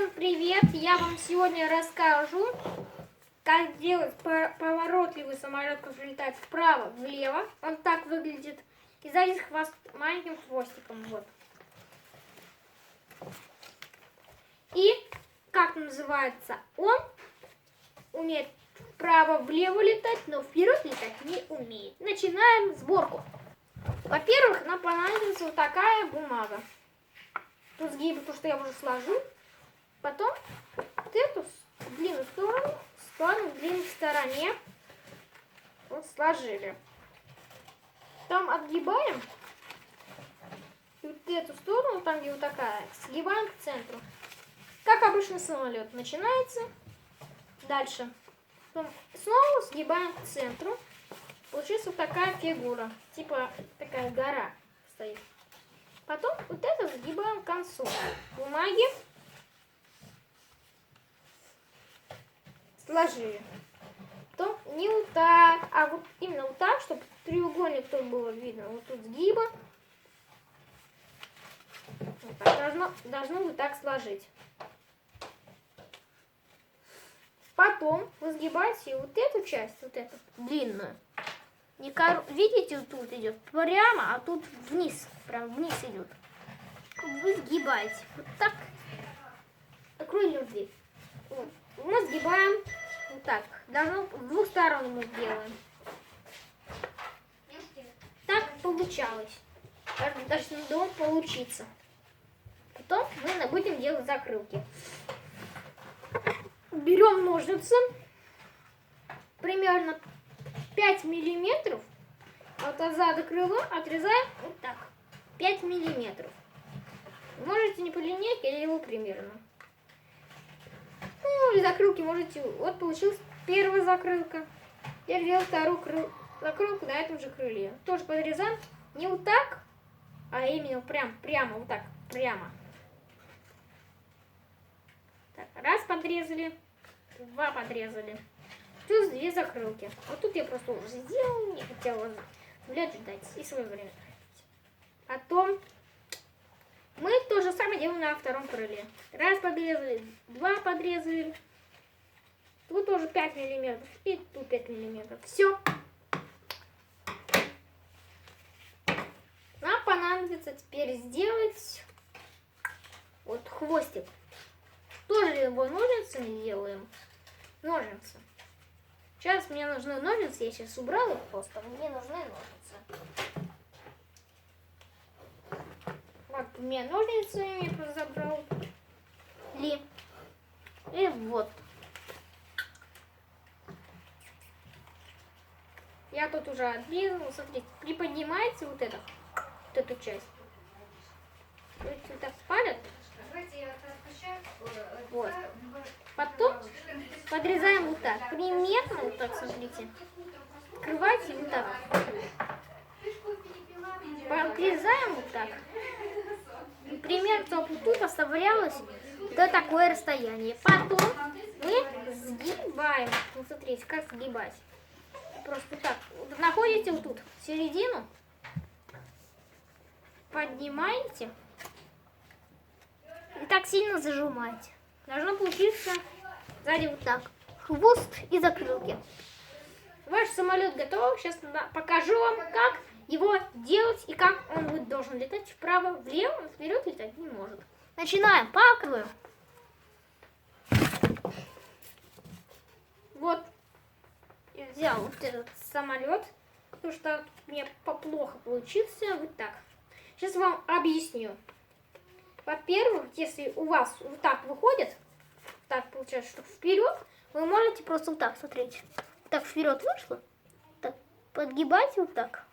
Всем привет! Я вам сегодня расскажу, как делать поворотливый самолет, который летает вправо-влево. Он так выглядит. И сзади хвост маленьким хвостиком. Вот. И как называется он? Умеет вправо-влево летать, но вперед летать не умеет. Начинаем сборку. Во-первых, нам понадобится вот такая бумага. Тут сгибы, то, что я уже сложу. Потом вот эту длинную сторону в длинной стороне вот сложили. Там отгибаем. И вот эту сторону, там где вот такая, сгибаем к центру. Как обычно самолет начинается. Дальше. Потом снова сгибаем к центру. Получится вот такая фигура. Типа такая гора стоит. Потом вот это сгибаем к концу бумаги. Сложили. Потом не вот так, а вот именно вот так, чтобы треугольник тут было видно. Вот тут сгиба. Вот так. Должно вот так сложить. Потом вы сгибаете вот эту часть, вот эту длинную. Видите, вот тут идет прямо, а тут вниз. Прям вниз идет. Вы сгибаете. Вот так. Такой любви. Вот. Мы сгибаем вот так. Должно с двух сторон мы сделаем. Так получалось. Должно получиться. Потом мы будем делать закрылки. Берем ножницы. Примерно 5 миллиметров. От зада крыла отрезаем вот так. 5 миллиметров. Можете не по линейке, или его примерно. Ну, или закрылки можете. Вот получилась первая закрылка. Я сделал вторую закрылку на этом же крыле. Тоже подрезаем не вот так, а именно прямо вот так, прямо. Так, раз подрезали, два подрезали. Тут две закрылки. Вот тут я просто уже сделала, не хотела ждать и свое время. Потом мы то же самое делаем на втором крыле. Раз подрезали, два подрезали. Тут тоже 5 миллиметров. И тут 5 миллиметров. Все. Нам понадобится теперь сделать вот хвостик. Тоже его ножницами делаем. Ножницы. Сейчас мне нужны ножницы. Я сейчас убрала их просто. Мне нужны ножницы. Вот у меня ножницы я просто забрал. И вот. Я тут уже отрезала. Смотрите, приподнимаете вот эту часть. Вот так спалят. Вот. Потом подрезаем вот так. Примерно вот так, смотрите. Открывайте вот так. Подрезаем вот так. Примерно, чтобы тут оставлялось до такое расстояние. Потом мы сгибаем. Вот смотрите, как сгибать. Просто так. Находите вот тут середину. Поднимаете. И так сильно зажимаете. Должно получиться сзади вот так. Хвост и закрылки. Ваш самолет готов. Сейчас покажу вам, как его делать и как он должен летать вправо, влево, вперед летать не может. Начинаем. Паковываем. Вот. Я взял вот этот самолет, потому что мне плохо получился. Вот так. Сейчас вам объясню. Во-первых, если у вас вот так выходит, так получается, что вперед, вы можете просто вот так, смотрите. Так вперед вышло. Так, подгибайте вот так.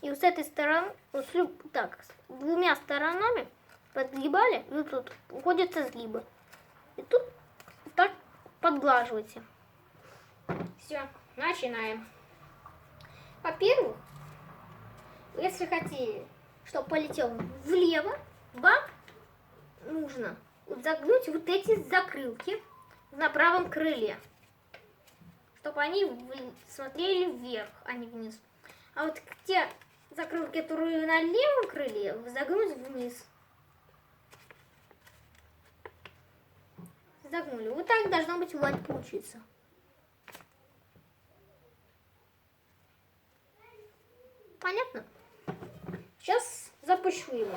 И вот с этой стороны, вот так, с двумя сторонами подгибали, и вот тут уходят сгибы. И тут вот так подглаживайте. Все, начинаем. Во-первых, если хотите, чтобы полетел влево, вам нужно загнуть вот эти закрылки на правом крыле, чтобы они смотрели вверх, а не вниз. А вот те закрылки, которые на левом крыле, загнуть вниз. загнули. Вот так должно быть у вас получиться. Понятно? Сейчас запущу его.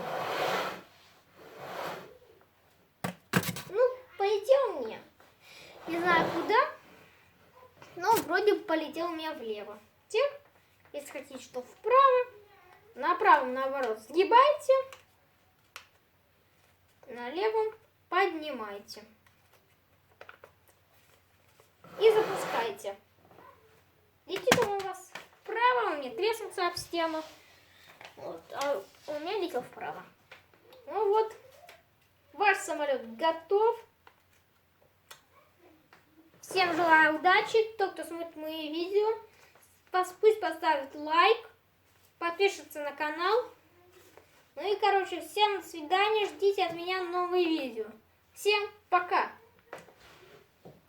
Ну, полетел мне. Не знаю куда, но вроде полетел у меня влево. Теперь, если хотите, что вправо, направо, наоборот, сгибайте, на левом поднимайте. И запускайте. Летит он у вас вправо, у меня треснулся об стену. Вот, а у меня летел вправо. Ну вот, ваш самолет готов. Всем желаю удачи. Тот, кто смотрит мои видео, пусть поставит лайк, подпишется на канал. Ну и, короче, всем до свидания. Ждите от меня новые видео. Всем пока.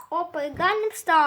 Опа, и Gangnam Style.